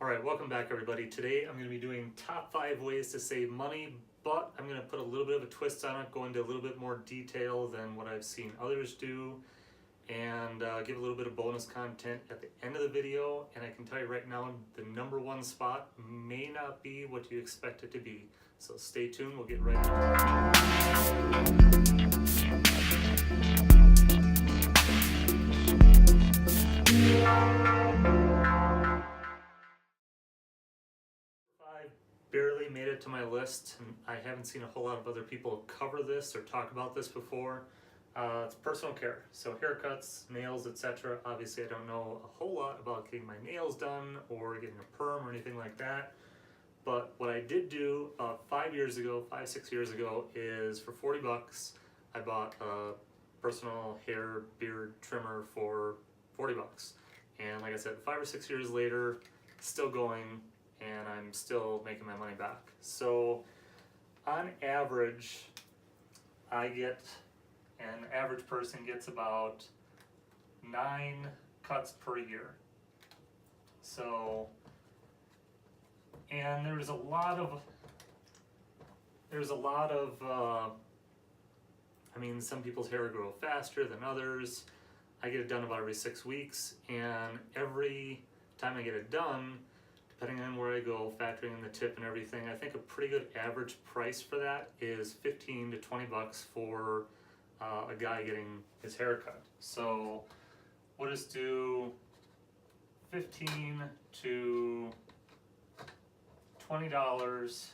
Alright, welcome back everybody. Today I'm going to be doing top 5 ways to save money, but I'm going to put a little bit of a twist on it, go into a little bit more detail than what I've seen others do, and give a little bit of bonus content at the end of the video. And I can tell you right now, the number one spot may not be what you expect it to be. So stay tuned, we'll get right into it. Barely made it to my list, and I haven't seen a whole lot of other people cover this or talk about this before. It's personal care, so haircuts, nails, etc. Obviously I don't know a whole lot about getting my nails done or getting a perm or anything like that, but what I did do about 6 years ago is for 40 bucks I bought a personal hair beard trimmer for 40 bucks, and like I said, 5 or 6 years later, still going, and I'm still making my money back. So on average, an average person gets about 9 cuts per year. So, and there's a lot of, I mean, some people's hair grow faster than others. I get it done about every 6 weeks, and every time I get it done, depending on where I go, factoring in the tip and everything, I think a pretty good average price for that is 15 to 20 bucks for a guy getting his hair cut. So we'll just do 15 to $20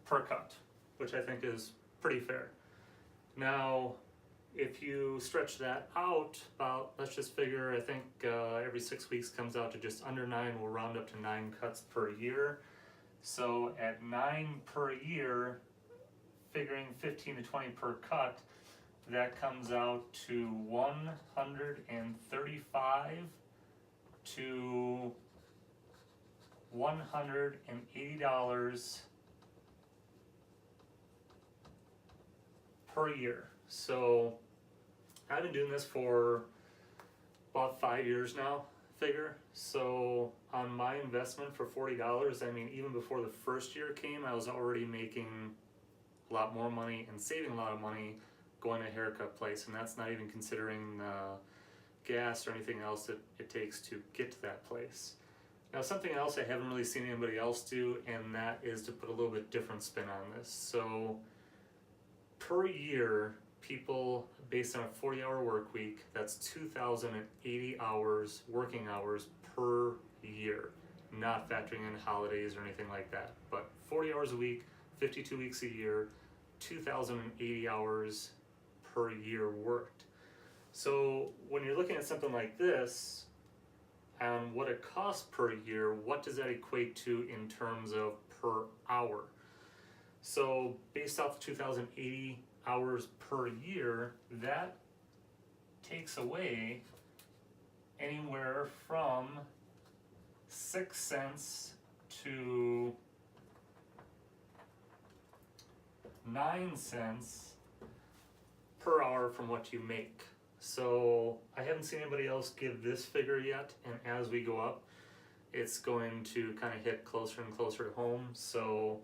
per cut, which I think is pretty fair. Now, if you stretch that out about, let's just figure, I think every 6 weeks comes out to just under 9, we'll round up to 9 cuts per year. So at 9 per year, figuring 15 to 20 per cut, that comes out to $135 to $180 per year. So I've been doing this for about 5 years now, figure. So on my investment for $40, I mean, even before the first year came, I was already making a lot more money and saving a lot of money going to a haircut place, and that's not even considering gas or anything else that it takes to get to that place. Now, something else I haven't really seen anybody else do, and that is to put a little bit different spin on this. So per year, people, based on a 40-hour work week, that's 2,080 hours, working hours per year, not factoring in holidays or anything like that. But 40 hours a week, 52 weeks a year, 2,080 hours per year worked. So when you're looking at something like this, and what it costs per year, what does that equate to in terms of per hour? So based off 2,080 hours per year, that takes away anywhere from 6 cents to 9 cents per hour from what you make. So I haven't seen anybody else give this figure yet, and as we go up, it's going to kind of hit closer and closer to home. So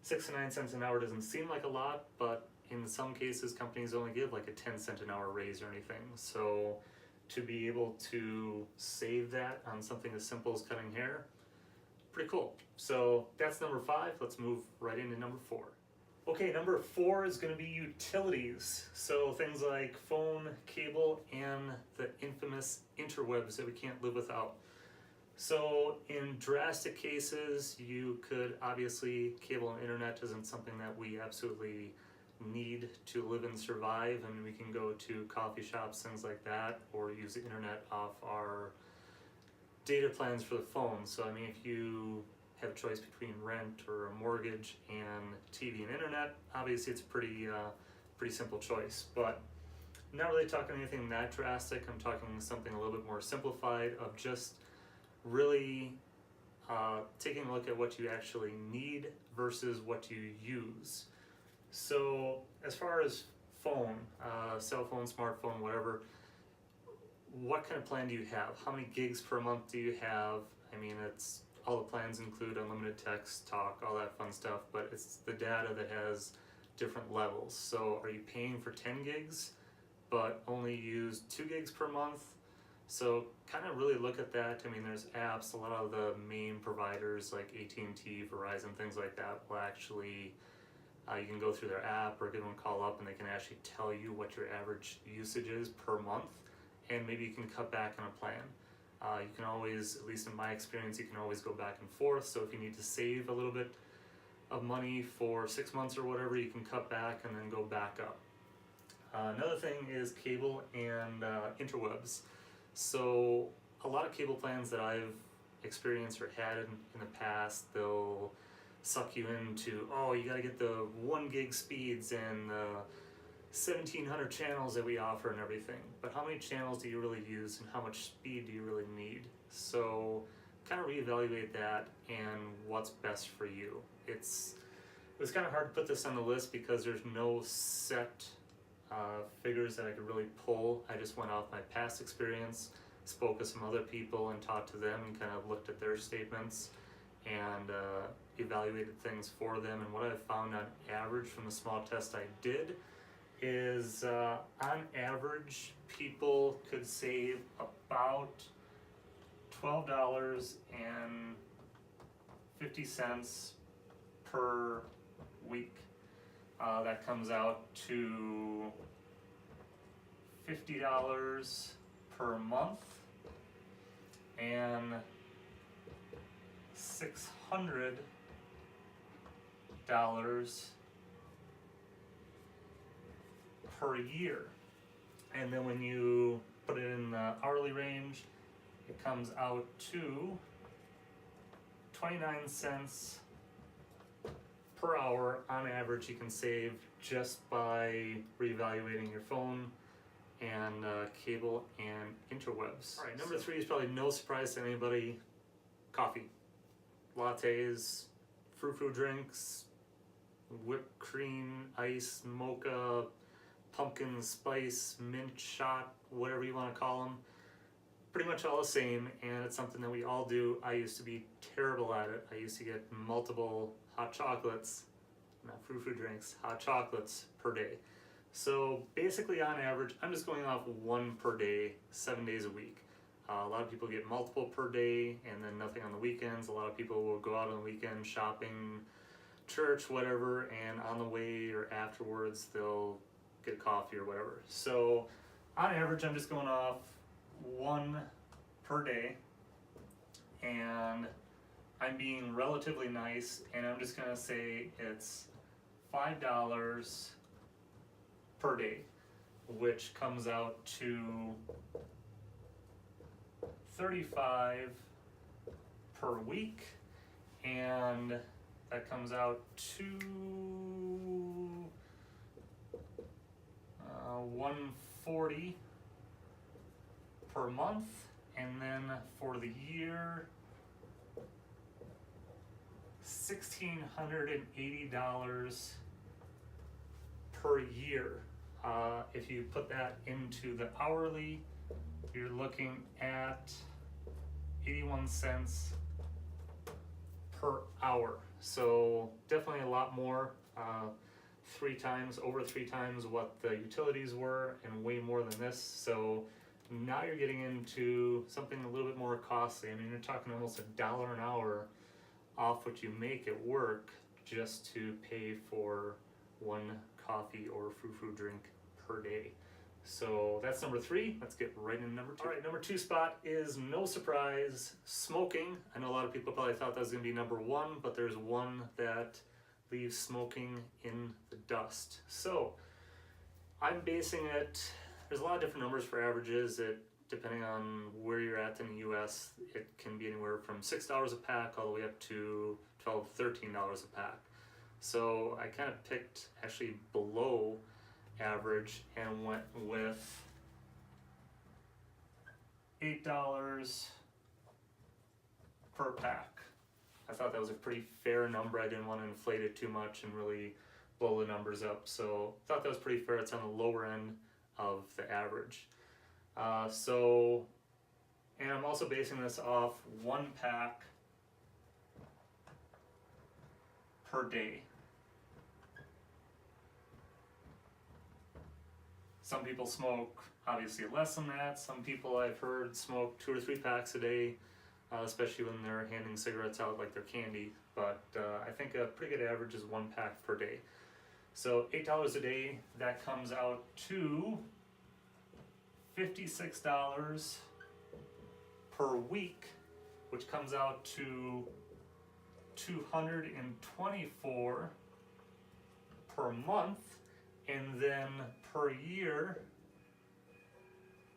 6 to 9 cents an hour doesn't seem like a lot, but in some cases companies only give like a 10-cent an hour raise or anything. So to be able to save that on something as simple as cutting hair, pretty cool. So that's number 5. Let's move right into number 4. Okay, number 4 is going to be utilities. So things like phone, cable, and the infamous interwebs that we can't live without. So in drastic cases, you could obviously, cable and internet isn't something that we absolutely need to live and survive, and we can go to coffee shops, things like that, or use the internet off our data plans for the phone. So I mean, if you have a choice between rent or a mortgage and TV and internet, obviously it's a pretty simple choice. But I'm not really talking anything that drastic. I'm talking something a little bit more simplified of just really taking a look at what you actually need versus what you use. So as far as phone, cell phone, smartphone, whatever, what kind of plan do you have? How many gigs per month do you have? I mean, it's all the plans include unlimited text, talk, all that fun stuff, but it's the data that has different levels. So are you paying for 10 gigs but only use 2 gigs per month? So kind of really look at that. I mean, there's apps, a lot of the main providers like AT&T, Verizon, things like that will actually, you can go through their app or give them a call up and they can actually tell you what your average usage is per month, and maybe you can cut back on a plan. You can always, at least in my experience, you can always go back and forth. So if you need to save a little bit of money for 6 months or whatever, you can cut back and then go back up. Another thing is cable and interwebs. So a lot of cable plans that I've experienced or had in the past, they'll suck you into, oh, you gotta get the 1 gig speeds and the 1700 channels that we offer and everything. But how many channels do you really use and how much speed do you really need? So kind of reevaluate that and what's best for you. It was kind of hard to put this on the list because there's no set figures that I could really pull. I just went off my past experience, spoke with some other people and talked to them and kind of looked at their statements and evaluated things for them. And what I've found on average from the small test I did is on average people could save about $12.50 per week. That comes out to $50 per month and $600 per year. And then when you put it in the hourly range, it comes out to 29 cents per hour on average you can save just by reevaluating your phone and cable and interwebs. All right, number 3 is probably no surprise to anybody: coffee. Lattes, frou-frou drinks, whipped cream, ice, mocha, pumpkin spice, mint shot, whatever you want to call them. Pretty much all the same, and it's something that we all do. I used to be terrible at it. I used to get multiple hot chocolates, not frou-frou drinks, hot chocolates per day. So basically on average, I'm just going off 1 per day, 7 days a week. A lot of people get multiple per day and then nothing on the weekends. A lot of people will go out on the weekend shopping, church, whatever, and on the way or afterwards they'll get a coffee or whatever. So on average, I'm just going off 1 per day, and I'm being relatively nice, and I'm just gonna say it's $5 per day, which comes out to $35 per week, and that comes out to $140 per month, and then for the year, $1,680 per year. If you put that into the hourly, you're looking at 81 cents per hour. So definitely a lot more, over 3 times what the utilities were, and way more than this. So now you're getting into something a little bit more costly. I mean, you're talking almost $1 an hour off what you make at work just to pay for 1 coffee or frou-frou drink per day. So that's number 3. Let's get right into number 2. All right, number 2 spot is, no surprise, smoking. I know a lot of people probably thought that was going to be number 1, but there's one that leaves smoking in the dust. So I'm basing it, there's a lot of different numbers for averages. Depending on where you're at in the US, it can be anywhere from $6 a pack all the way up to $12, $13 a pack. So I kind of picked actually below average and went with $8 per pack. I thought that was a pretty fair number. I didn't want to inflate it too much and really blow the numbers up. So I thought that was pretty fair. It's on the lower end of the average. And I'm also basing this off 1 pack per day. Some people smoke obviously less than that. Some people I've heard smoke 2 or 3 packs a day, especially when they're handing cigarettes out like they're candy. But I think a pretty good average is 1 pack per day. So $8 a day, that comes out to $56 per week, which comes out to $224 per month, and then per year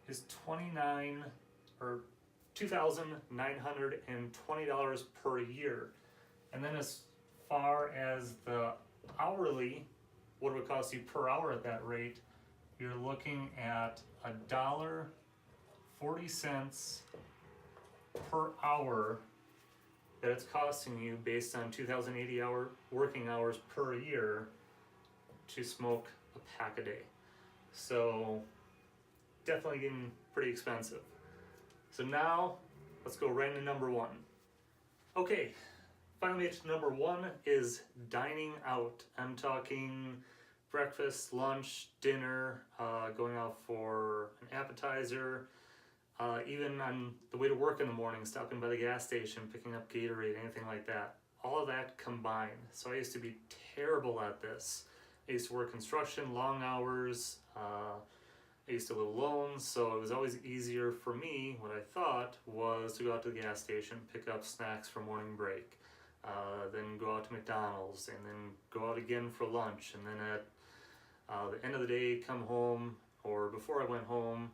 is $2,920 per year. And then as far as the hourly, what it would cost you per hour at that rate, you're looking at $1.40 per hour that it's costing you based on 2,080 working hours per year to smoke a pack a day. So definitely getting pretty expensive. So now let's go right into number 1. Okay, finally made to number 1 is dining out. I'm talking breakfast, lunch, dinner, going out for an appetizer, even on the way to work in the morning, stopping by the gas station, picking up Gatorade, anything like that. All of that combined. So I used to be terrible at this. I used to work construction, long hours. I used to live alone, so it was always easier for me, what I thought, was to go out to the gas station, pick up snacks for morning break, then go out to McDonald's, and then go out again for lunch, and then at the end of the day, come home, or before I went home,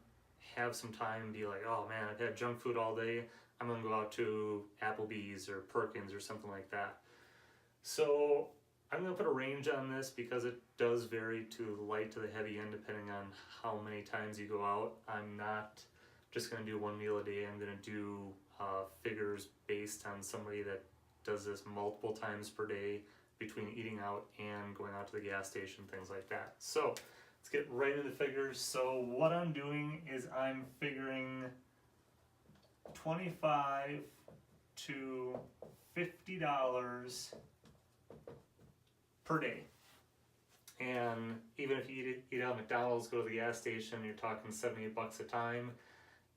have some time and be like, oh man, I've had junk food all day, I'm gonna go out to Applebee's or Perkins or something like that. So I'm gonna put a range on this because it does vary to the light to the heavy end depending on how many times you go out. I'm not just gonna do 1 meal a day. I'm gonna do figures based on somebody that does this multiple times per day between eating out and going out to the gas station, things like that. So let's get right into the figures. So what I'm doing is I'm figuring $25 to $50 per day. And even if you eat out at McDonald's, go to the gas station, you're talking $78 a time,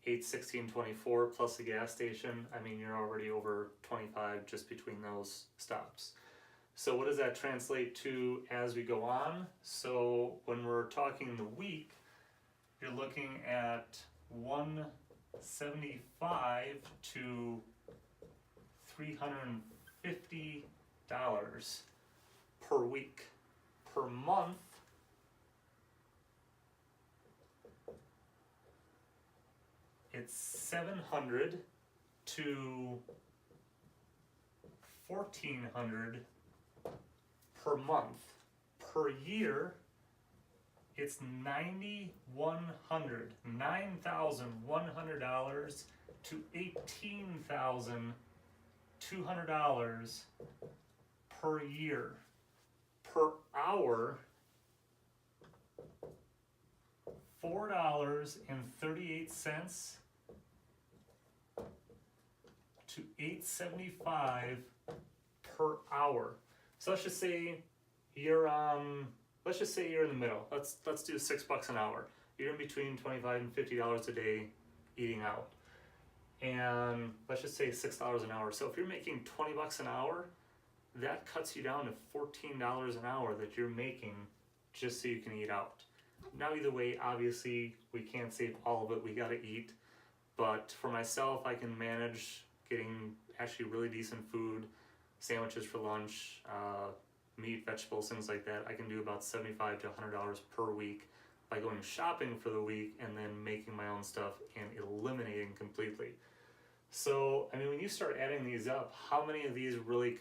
8, 16, 24 plus the gas station. I mean, you're already over 25 just between those stops. So what does that translate to as we go on? So when we're talking the week, you're looking at $175 to $350 per week. Per month, it's $700 to $1,400 per month. Per year, it's $9,100 to $18,200 per year. Per hour, $4.38 to $8.75 per hour. So let's just say you're in the middle. Let's do $6 an hour. You're in between $25 and $50 a day eating out, and let's just say $6 an hour. So if you're making $20 an hour, that cuts you down to $14 an hour that you're making just so you can eat out. Now either way, obviously we can't save all of it, we gotta eat, but for myself I can manage getting actually really decent food, sandwiches for lunch, meat, vegetables, things like that. I can do about $75 to $100 per week by going shopping for the week and then making my own stuff and eliminating completely. So, I mean, when you start adding these up, how many of these really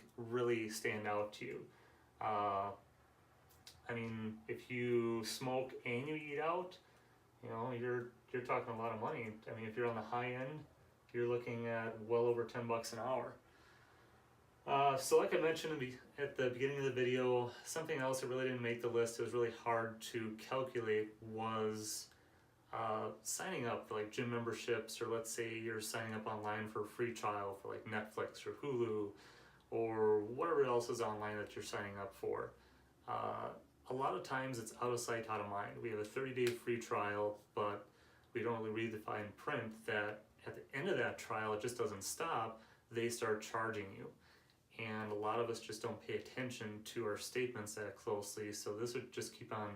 stand out to you? I mean, if you smoke and you eat out, you know, you're talking a lot of money. I mean, if you're on the high end, you're looking at well over $10 an hour. So like I mentioned at the beginning of the video, something else that really didn't make the list, it was really hard to calculate, was signing up for like gym memberships, or let's say you're signing up online for a free trial for like Netflix or Hulu or whatever else is online that you're signing up for. A lot of times it's out of sight, out of mind. We have a 30-day free trial, but we don't really read the fine print that at the end of that trial, it just doesn't stop. They start charging you. And a lot of us just don't pay attention to our statements that closely, so this would just keep on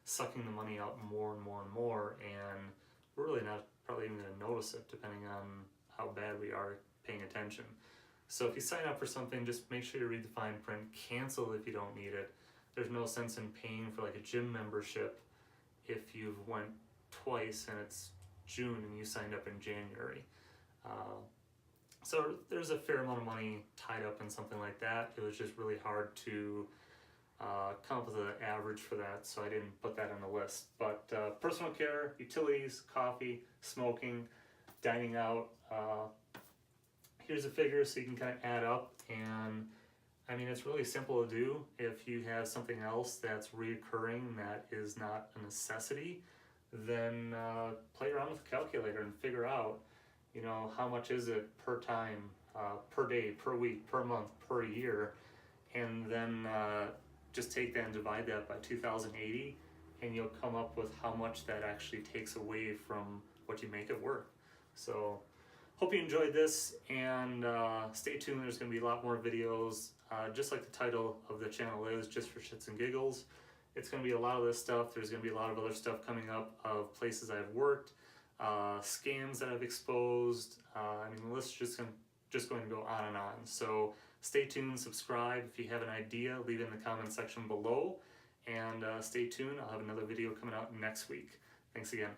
sucking the money out more and more and more, and we're really not probably even going to notice it depending on how bad we are paying attention. So if you sign up for something, just make sure you read the fine print, cancel if you don't need it. There's no sense in paying for like a gym membership if you've went twice and it's June and you signed up in January. So there's a fair amount of money tied up in something like that. It was just really hard to come up with an average for that, so I didn't put that on the list. But personal care, utilities, coffee, smoking, dining out, here's a figure so you can kind of add up. And I mean, it's really simple to do. If you have something else that's reoccurring that is not a necessity, then play around with the calculator and figure out, you know, how much is it per time, per day, per week, per month, per year, and then just take that and divide that by 2080, and you'll come up with how much that actually takes away from what you make it worth. So hope you enjoyed this, and stay tuned. There's going to be a lot more videos, just like the title of the channel is, just for shits and giggles. It's going to be a lot of this stuff. There's going to be a lot of other stuff coming up of places I've worked, scams that I've exposed. I mean, the list is just going to go on and on. So stay tuned, subscribe. If you have an idea, leave it in the comment section below, and stay tuned. I'll have another video coming out next week. Thanks again.